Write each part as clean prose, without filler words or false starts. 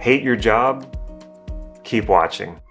Hate your job? Keep watching.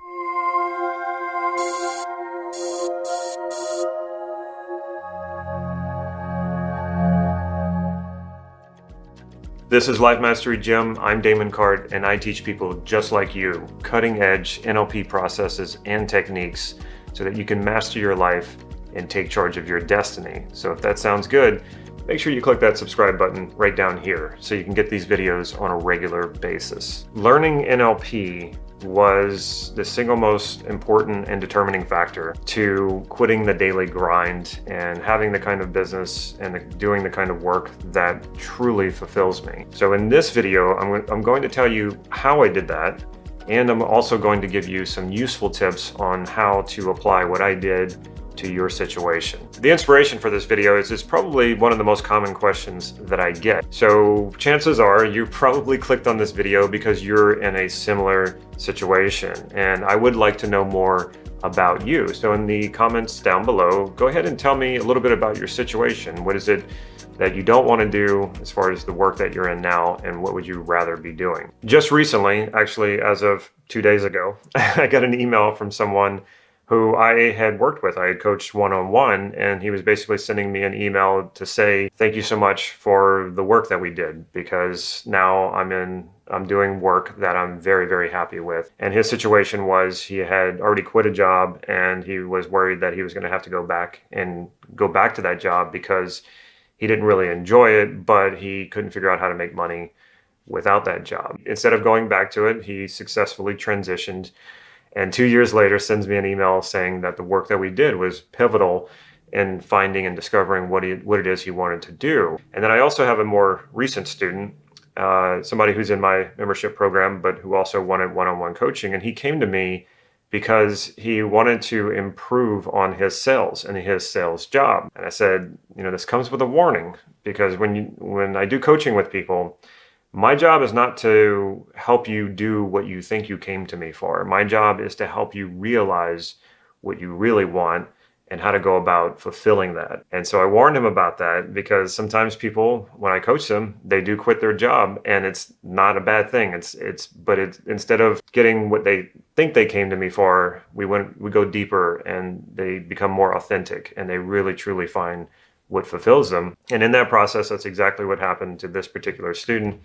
This is Life Mastery Gym. I'm Damon, and I teach people just like you cutting-edge NLP processes and techniques so that you can master your life and take charge of your destiny. So if that sounds good, make sure you click that subscribe button right down here so you can get these videos on a regular basis. Learning NLP was the single most important and determining factor to quitting the daily grind and having the kind of business and doing the kind of work that truly fulfills me. So in this video, I'm going to tell you how I did that, and I'm also going to give you some useful tips on how to apply what I did to your situation. The inspiration for this video is probably one of the most common questions that I get. So chances are you probably clicked on this video because you're in a similar situation, and I would like to know more about you. So in the comments down below, go ahead and tell me a little bit about your situation. What is it that you don't want to do as far as the work that you're in now, and what would you rather be doing? Just recently, actually as of 2 days ago, I got an email from someone who I had worked with. I had coached one-on-one, and he was basically sending me an email to say, thank you so much for the work that we did, because now I'm doing work that I'm very, very happy with. And his situation was he had already quit a job, and he was worried that he was going to have to go back to that job because he didn't really enjoy it, but he couldn't figure out how to make money without that job. Instead of going back to it, he successfully transitioned, and 2 years later sends me an email saying that the work that we did was pivotal in finding and discovering what it is he wanted to do. And then I also have a more recent student, somebody who's in my membership program, but who also wanted one-on-one coaching. And he came to me because he wanted to improve on his sales and his sales job. And I said, this comes with a warning, because when I do coaching with people, my job is not to help you do what you think you came to me for. My job is to help you realize what you really want and how to go about fulfilling that. And so I warned him about that, because sometimes people, when I coach them, they do quit their job, and it's not a bad thing. But instead of getting what they think they came to me for, we go deeper, and they become more authentic, and they really truly find what fulfills them. And in that process, that's exactly what happened to this particular student.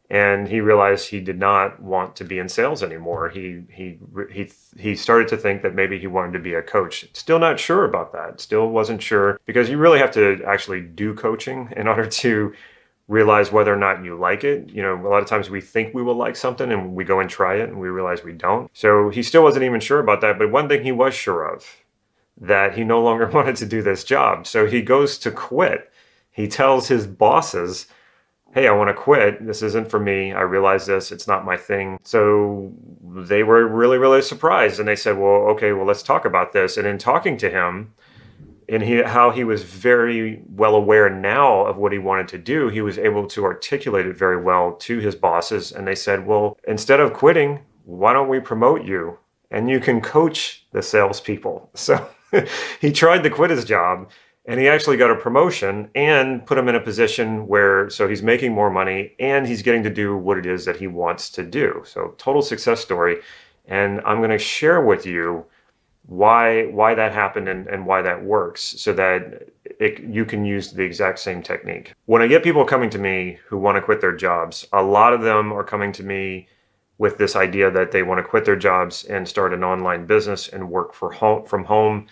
And he realized he did not want to be in sales anymore. He started to think that maybe he wanted to be a coach. Still not sure about that. Still wasn't sure, because you really have to actually do coaching in order to realize whether or not you like it. A lot of times we think we will like something, and we go and try it, and we realize we don't. So he still wasn't even sure about that. But one thing he was sure of, that he no longer wanted to do this job. So he goes to quit. He tells his bosses, hey, I want to quit. This isn't for me. I realize this. It's not my thing. So they were really, really surprised. And they said, well, okay, let's talk about this. And in talking to him, and how he was very well aware now of what he wanted to do, he was able to articulate it very well to his bosses. And they said, well, instead of quitting, why don't we promote you? And you can coach the salespeople. So he tried to quit his job, and he actually got a promotion and put him in a position where, so he's making more money, and he's getting to do what it is that he wants to do. So total success story. And I'm going to share with you why that happened and why that works, so that you can use the exact same technique. When I get people coming to me who want to quit their jobs, a lot of them are coming to me with this idea that they want to quit their jobs and start an online business and work from home.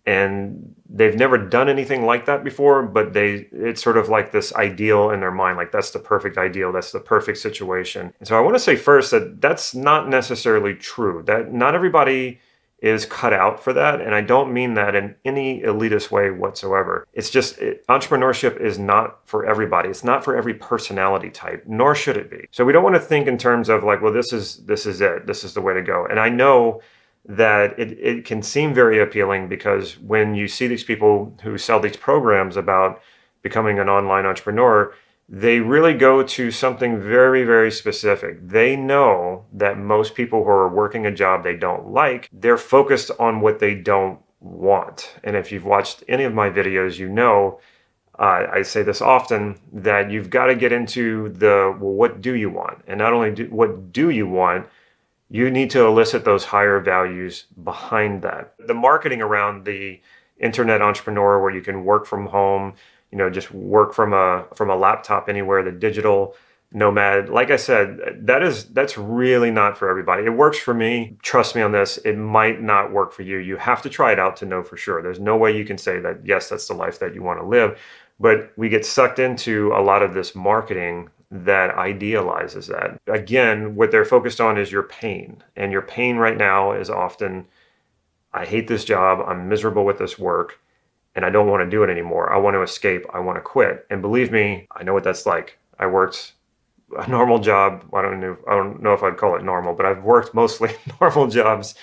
And they've never done anything like that before, but it's sort of like this ideal in their mind, like that's the perfect ideal, that's the perfect situation. And so I want to say first that that's not necessarily true, that not everybody is cut out for that. And I don't mean that in any elitist way whatsoever. It's just entrepreneurship is not for everybody. It's not for every personality type, nor should it be. So we don't want to think in terms of like, well, this is it. This is the way to go. And I know that it can seem very appealing, because when you see these people who sell these programs about becoming an online entrepreneur, they really go to something very, very specific. They know that most people who are working a job they don't like, they're focused on what they don't want. And if you've watched any of my videos, you know I say this often, that you've got to get into well, what do you want? And not only what do you want, you need to elicit those higher values behind that. The marketing around the internet entrepreneur, where you can work from home, just work from a laptop anywhere, the digital nomad, like I said, that's really not for everybody. It works for me. Trust me on this. It might not work for you. You have to try it out to know for sure. There's no way you can say that, yes, that's the life that you want to live. But we get sucked into a lot of this marketing that idealizes that. Again, what they're focused on is your pain. And your pain right now is often, I hate this job, I'm miserable with this work, and I don't want to do it anymore. I want to escape, I want to quit. And believe me, I know what that's like. I worked a normal job. I don't know if I'd call it normal, but I've worked mostly normal jobs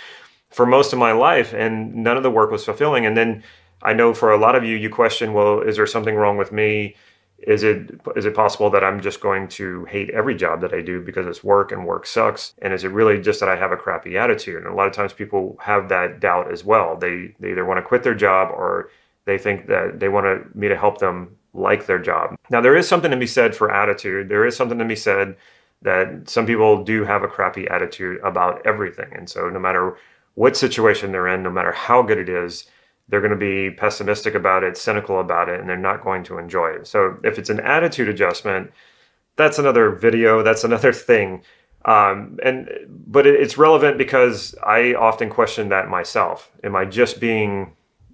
for most of my life, and none of the work was fulfilling. And then I know for a lot of you, you question, well, is there something wrong with me? Is it possible that I'm just going to hate every job that I do because it's work and work sucks? And is it really just that I have a crappy attitude? And a lot of times people have that doubt as well. They either want to quit their job, or they think that they want me to help them like their job. Now, there is something to be said for attitude. There is something to be said that some people do have a crappy attitude about everything. And so no matter what situation they're in, no matter how good it is, they're going to be pessimistic about it, cynical about it, and they're not going to enjoy it. So if it's an attitude adjustment, that's another video, that's another thing. But it's relevant because I often question that myself. Am I just being,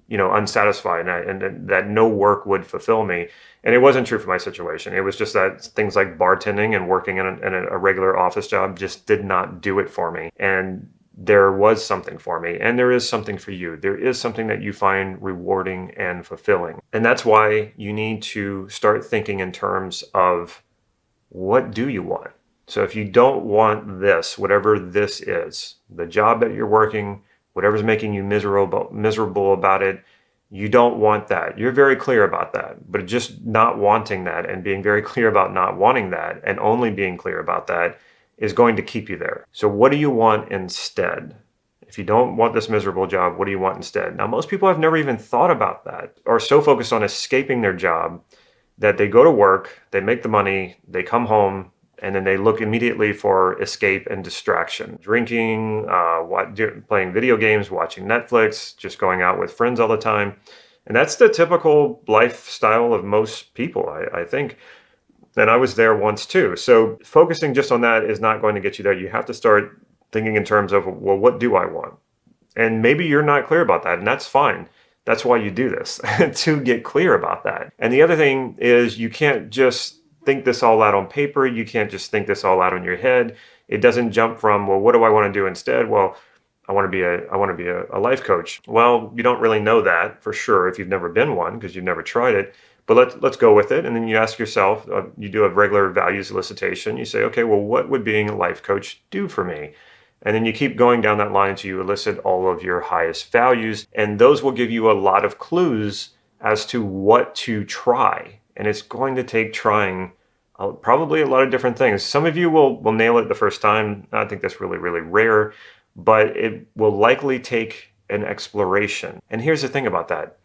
unsatisfied, and that no work would fulfill me? And it wasn't true for my situation. It was just that things like bartending and working in a regular office job just did not do it for me. And there was something for me, and there is something for you. There is something that you find rewarding and fulfilling. And that's why you need to start thinking in terms of, what do you want? So if you don't want this, whatever this is, the job that you're working, whatever's making you miserable about it, you don't want that. You're very clear about that. But just not wanting that, and being very clear about not wanting that, and only being clear about that, is going to keep you there. So what do you want instead? If you don't want this miserable job, what do you want instead? Now, most people have never even thought about that, or so focused on escaping their job that they go to work, they make the money, they come home, and then they look immediately for escape and distraction. Drinking, playing video games, watching Netflix, just going out with friends all the time. And that's the typical lifestyle of most people, I think. And I was there once too. So focusing just on that is not going to get you there. You have to start thinking in terms of, well, what do I want? And maybe you're not clear about that, and that's fine. That's why you do this, to get clear about that. And the other thing is, you can't just think this all out on paper. You can't just think this all out in your head. It doesn't jump from, well, what do I want to do instead? Well, I want to be a life coach. Well, you don't really know that for sure if you've never been one, because you've never tried it. But let's go with it. And then you ask yourself, you do a regular values elicitation. You say, okay, well, what would being a life coach do for me? And then you keep going down that line until you elicit all of your highest values. And those will give you a lot of clues as to what to try. And it's going to take trying probably a lot of different things. Some of you will nail it the first time. I think that's really, really rare. But it will likely take an exploration. And here's the thing about that.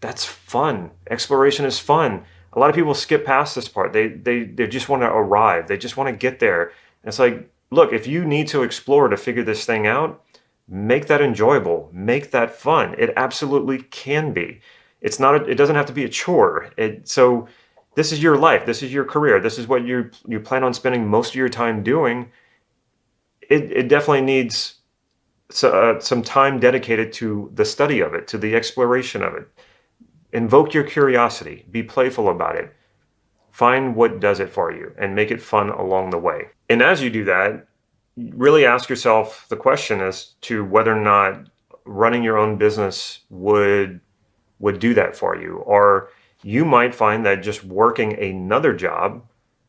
That's fun. Exploration is fun. A lot of people skip past this part. They just want to arrive. They just want to get there. And it's like, look, if you need to explore to figure this thing out, make that enjoyable. Make that fun. It absolutely can be. It doesn't have to be a chore. So this is your life. This is your career. This is what you plan on spending most of your time doing. It definitely needs some time dedicated to the study of it, to the exploration of it. Invoke your curiosity. Be playful about it. Find what does it for you and make it fun along the way. And as you do that, really ask yourself the question as to whether or not running your own business would do that for you. Or you might find that just working another job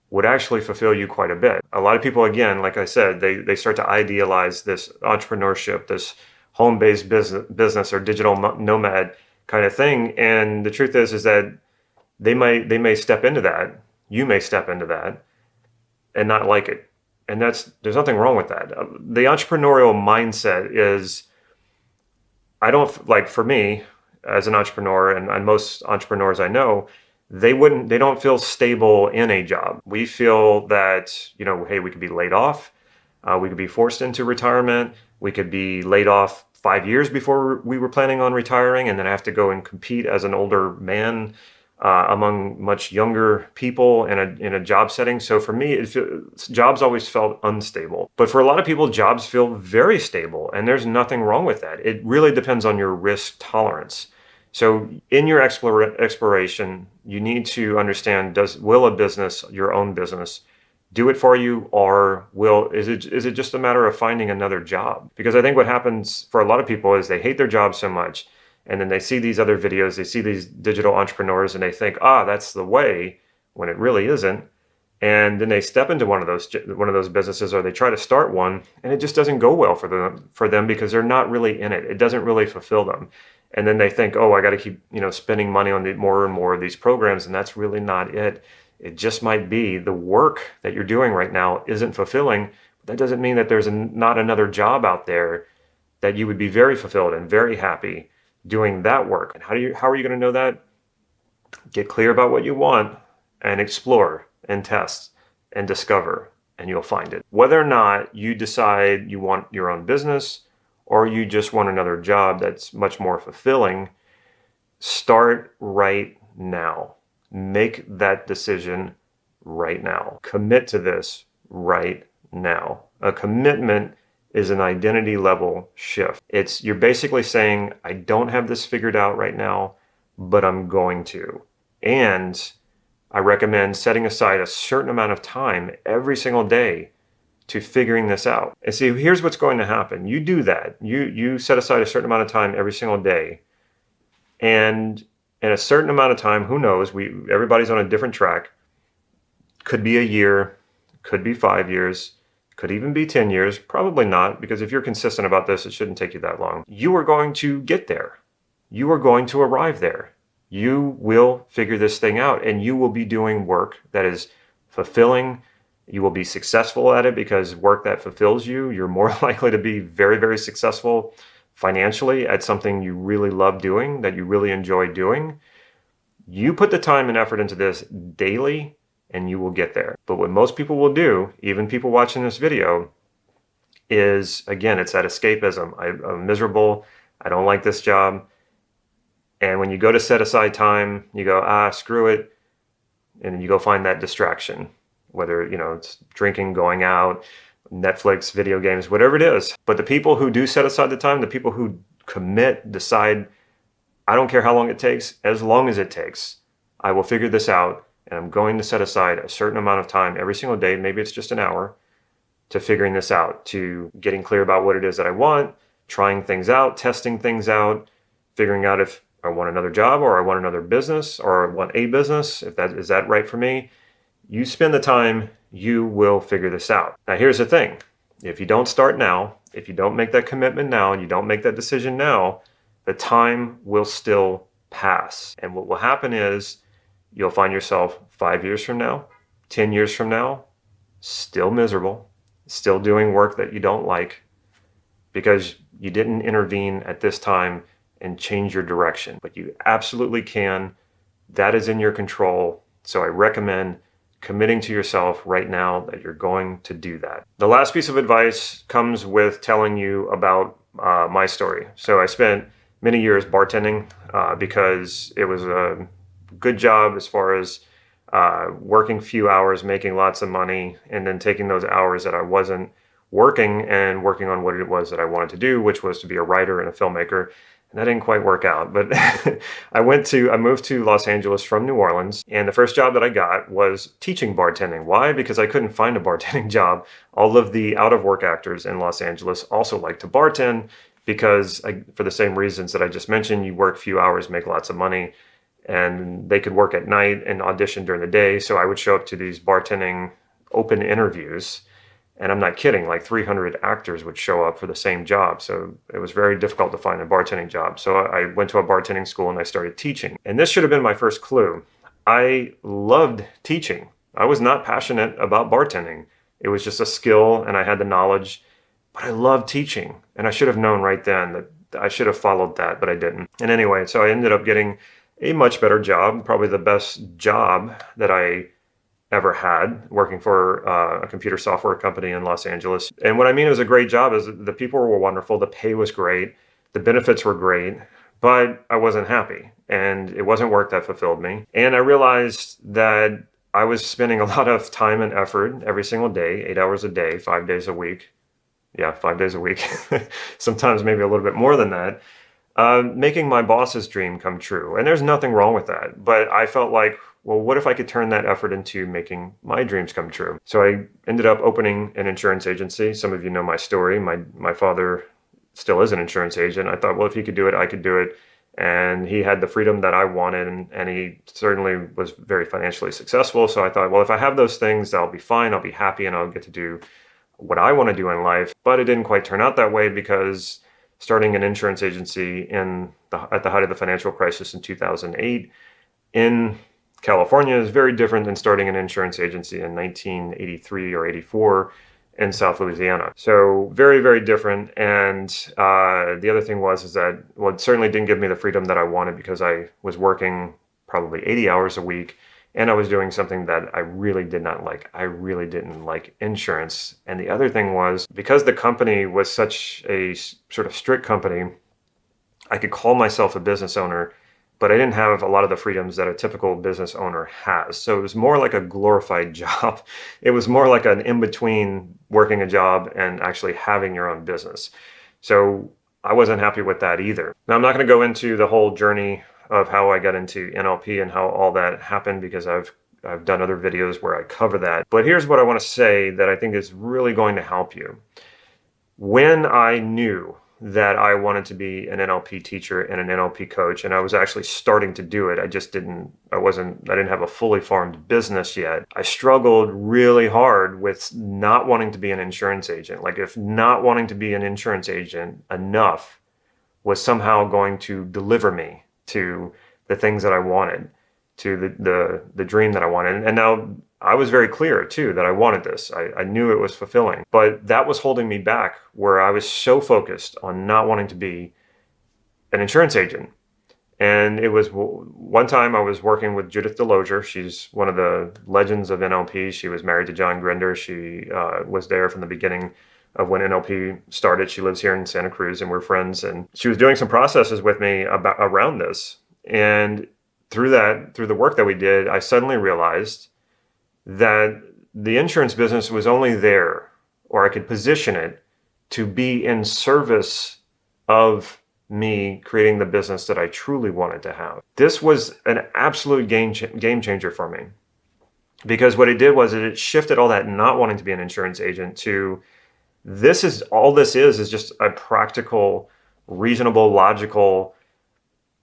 would actually fulfill you quite a bit. A lot of people, again, like I said, they start to idealize this entrepreneurship, this home-based business or digital nomad kind of thing. And the truth is that they may step into that. You may step into that and not like it. And there's nothing wrong with that. The entrepreneurial mindset is, for me as an entrepreneur, and most entrepreneurs I know, they don't feel stable in a job. We feel that, hey, we could be laid off. We could be forced into retirement. We could be laid off 5 years before we were planning on retiring, and then have to go and compete as an older man among much younger people in a job setting. So for me, jobs always felt unstable. But for a lot of people, jobs feel very stable, and there's nothing wrong with that. It really depends on your risk tolerance. So in your exploration, you need to understand, will a business, your own business, do it for you, or is it just a matter of finding another job? Because I think what happens for a lot of people is they hate their job so much, and then they see these other videos, they see these digital entrepreneurs, and they think, that's the way, when it really isn't. And then they step into one of those businesses, or they try to start one, and it just doesn't go well for them because they're not really in it. It doesn't really fulfill them. And then they think, I got to keep spending money on more and more of these programs, and that's really not it. It just might be the work that you're doing right now isn't fulfilling. But that doesn't mean that there's not another job out there that you would be very fulfilled and very happy doing that work. And how are you going to know that? Get clear about what you want and explore and test and discover, and you'll find it. Whether or not you decide you want your own business or you just want another job that's much more fulfilling, start right now. Make that decision right now. Commit to this right now. A commitment is an identity level shift. You're basically saying, I don't have this figured out right now, but I'm going to. And I recommend setting aside a certain amount of time every single day to figuring this out. And see, here's what's going to happen. You do that. You set aside a certain amount of time every single day. And in a certain amount of time, who knows, everybody's on a different track. Could be a year, could be 5 years, could even be 10 years. Probably not, because if you're consistent about this, it shouldn't take you that long. You are going to get there. You are going to arrive there. You will figure this thing out, and you will be doing work that is fulfilling. You will be successful at it, because work that fulfills you, you're more likely to be very, very successful financially at something you really love doing, that you really enjoy doing. You put the time and effort into this daily, and you will get there. But what most people will do, even people watching this video, is, again, it's that escapism. I'm miserable. I don't like this job. And when you go to set aside time, you go, screw it. And you go find that distraction, whether, it's drinking, going out, Netflix, video games, whatever it is. But the people who do set aside the time, the people who commit, decide, I don't care how long it takes, as long as it takes, I will figure this out, and I'm going to set aside a certain amount of time every single day, maybe it's just an hour, to figuring this out, to getting clear about what it is that I want, trying things out, testing things out, figuring out if I want another job, or I want another business, or I want a business, is that right for me? You spend the time, you will figure this out. Now, here's the thing. If you don't start now, if you don't make that commitment now, and you don't make that decision now, the time will still pass. And what will happen is you'll find yourself 5 years from now, 10 years from now, still miserable, still doing work that you don't like, because you didn't intervene at this time and change your direction. But you absolutely can. That is in your control. So I recommend committing to yourself right now that you're going to do that. The last piece of advice comes with telling you about my story. So I spent many years bartending because it was a good job as far as working few hours, making lots of money, and then taking those hours that I wasn't working and working on what it was that I wanted to do, which was to be a writer and a filmmaker. And that didn't quite work out, but I moved to Los Angeles from New Orleans, and the first job that I got was teaching bartending. Why? Because I couldn't find a bartending job. All of the out-of-work actors in Los Angeles also like to bartend because, for the same reasons that I just mentioned, you work few hours, make lots of money, and they could work at night and audition during the day. So I would show up to these bartending open interviews, and I'm not kidding, like 300 actors would show up for the same job. So it was very difficult to find a bartending job. So I went to a bartending school and I started teaching. And this should have been my first clue. I loved teaching. I was not passionate about bartending. It was just a skill and I had the knowledge, but I loved teaching. And I should have known right then that I should have followed that, but I didn't. And anyway, so I ended up getting a much better job, probably the best job that I ever had, working for a computer software company in Los Angeles. And what I mean it was a great job is the people were wonderful, the pay was great, the benefits were great, but I wasn't happy and it wasn't work that fulfilled me. And I realized that I was spending a lot of time and effort every single day, 8 hours a day, 5 days a week. Yeah, 5 days a week. Sometimes maybe a little bit more than that, making my boss's dream come true. And there's nothing wrong with that. But I felt like, well, what if I could turn that effort into making my dreams come true? So I ended up opening an insurance agency. Some of you know my story. My father still is an insurance agent. I thought, well, if he could do it, I could do it. And he had the freedom that I wanted, and he certainly was very financially successful. So I thought, well, if I have those things, I'll be fine, I'll be happy, and I'll get to do what I want to do in life. But it didn't quite turn out that way, because starting an insurance agency at the height of the financial crisis in 2008 in California is very different than starting an insurance agency in 1983 or 84 in South Louisiana. So very, very different. And the other thing is that, well, it certainly didn't give me the freedom that I wanted, because I was working probably 80 hours a week, and I was doing something that I really did not like. I really didn't like insurance. And the other thing was, because the company was such a sort of strict company, I could call myself a business owner, but I didn't have a lot of the freedoms that a typical business owner has. So it was more like a glorified job. It was more like an in-between working a job and actually having your own business. So I wasn't happy with that either. Now, I'm not going to go into the whole journey of how I got into NLP and how all that happened, because I've done other videos where I cover that. But here's what I want to say that I think is really going to help you. When I knew that I wanted to be an NLP teacher and an NLP coach, and I was actually starting to do it, I didn't have a fully formed business yet. I struggled really hard with not wanting to be an insurance agent. Like, if not wanting to be an insurance agent enough was somehow going to deliver me to the things that I wanted, to the dream that I wanted. And now I was very clear too that I wanted this. I knew it was fulfilling, but that was holding me back, where I was so focused on not wanting to be an insurance agent. And it was one time I was working with Judith Delosier. She's one of the legends of NLP. She was married to John Grinder. She was there from the beginning of when NLP started. She lives here in Santa Cruz, and we're friends. And she was doing some processes with me around this. And through the work that we did, I suddenly realized that the insurance business was only there, or I could position it to be in service of me creating the business that I truly wanted to have. This was an absolute game changer for me, because what it did was it shifted all that not wanting to be an insurance agent to this is just a practical, reasonable, logical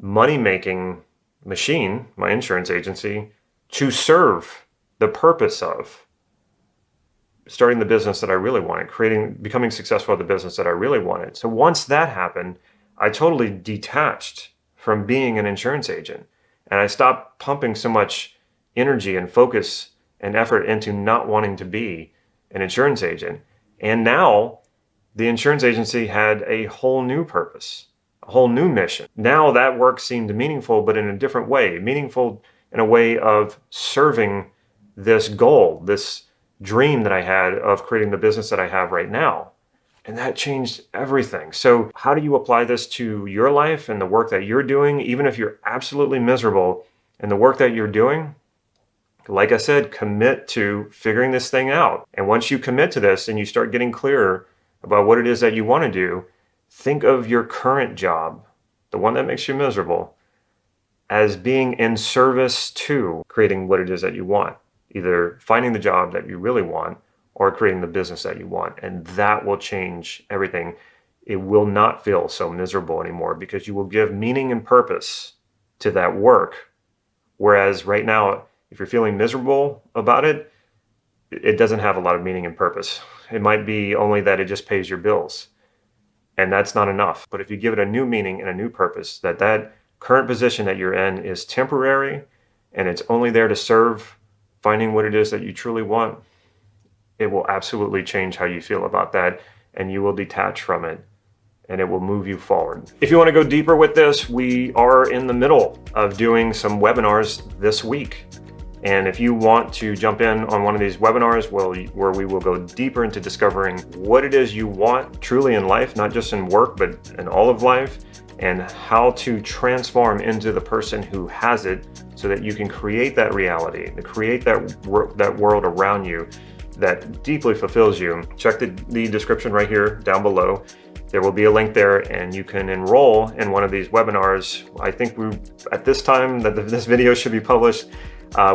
money-making machine, my insurance agency, to serve the purpose of starting the business that I really wanted, becoming successful at the business that I really wanted. So once that happened, I totally detached from being an insurance agent, and I stopped pumping so much energy and focus and effort into not wanting to be an insurance agent. And now the insurance agency had a whole new purpose, a whole new mission. Now that work seemed meaningful, but in a different way, meaningful in a way of serving this goal, this dream that I had of creating the business that I have right now. And that changed everything. So how do you apply this to your life and the work that you're doing? Even if you're absolutely miserable in the work that you're doing, like I said, commit to figuring this thing out. And once you commit to this and you start getting clearer about what it is that you want to do, think of your current job, the one that makes you miserable, as being in service to creating what it is that you want, either finding the job that you really want or creating the business that you want. And that will change everything. It will not feel so miserable anymore, because you will give meaning and purpose to that work. Whereas right now, if you're feeling miserable about it, it doesn't have a lot of meaning and purpose. It might be only that it just pays your bills, and that's not enough. But if you give it a new meaning and a new purpose, that current position that you're in is temporary and it's only there to serve finding what it is that you truly want, it will absolutely change how you feel about that, and you will detach from it and it will move you forward. If you want to go deeper with this, we are in the middle of doing some webinars this week. And if you want to jump in on one of these webinars where we will go deeper into discovering what it is you want truly in life, not just in work, but in all of life, and how to transform into the person who has it so that you can create that reality, to create that world around you that deeply fulfills you, check the description right here down below. There will be a link there and you can enroll in one of these webinars. I think at this time that this video should be published,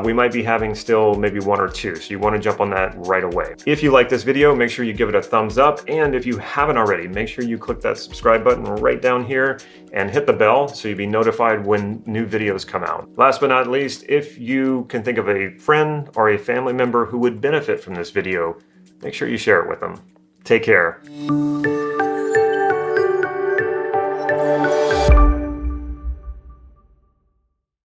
we might be having still maybe one or two. So you want to jump on that right away. If you like this video, make sure you give it a thumbs up. And if you haven't already, make sure you click that subscribe button right down here and hit the bell so you'll be notified when new videos come out. Last but not least, if you can think of a friend or a family member who would benefit from this video, make sure you share it with them. Take care.